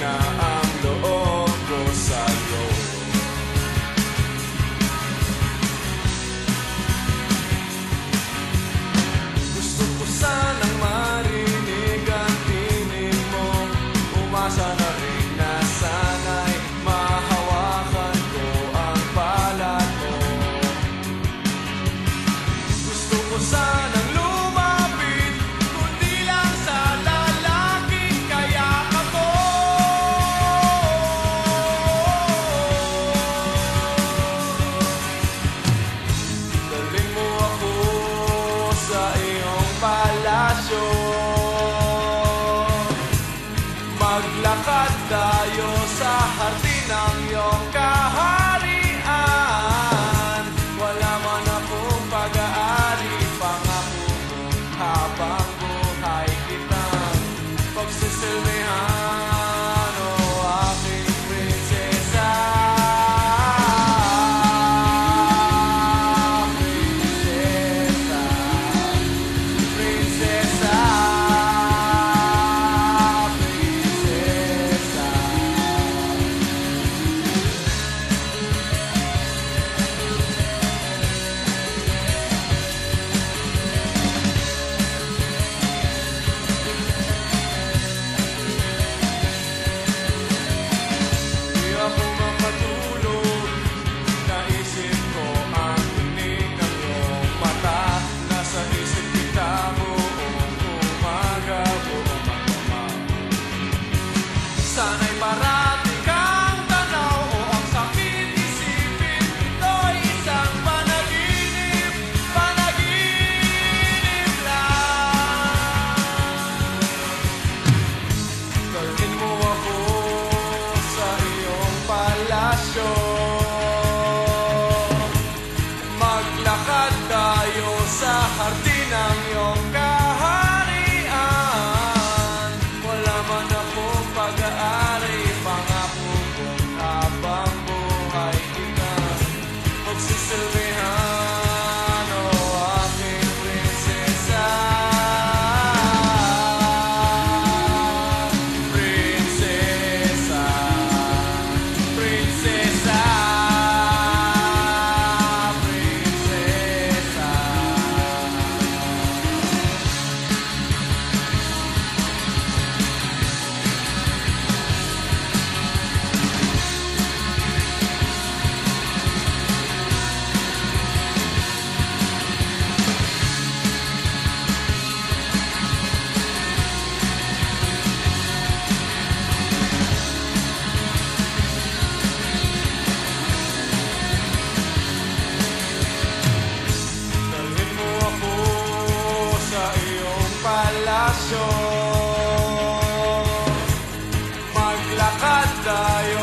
na ang loob ko sa'yo. Gusto ko sanang marinig ang tinig mo, umasa na rin na sana'y mahawakan ko ang palad mo. Gusto ko sanang lumapit, kundi lang sa lalaking kayak ako. Dalhin mo ako sa iyong palasyo, maglakad tayo sa hardin ng iyong kaharian. Wala man akong pag-aari, pangako ko habang buhay kitang pagsisilbihan, o aking prinsesa. Prinsesa, prinsesa, prinsesa. Di ako makatulog, naisip ko ang tinig ng iyong mata. Nasa isip kita buong umaga, buong magdamag. Sana'y parati kang tanaw, o ang sakit isipin, ito'y isang panaginip, panaginip lang. Dalhin mo ako sa iyong palasyo, maglakad tayo sa hardin ng iyong kaharian. Wala man akong pag-aari, pangako kong habang buhay kita pagsisilbihan, o aking prinsesa. Prinsesa, prinsesa, prinsesa. Dalhin mo ako sa iyong palasyo, maglakad tayo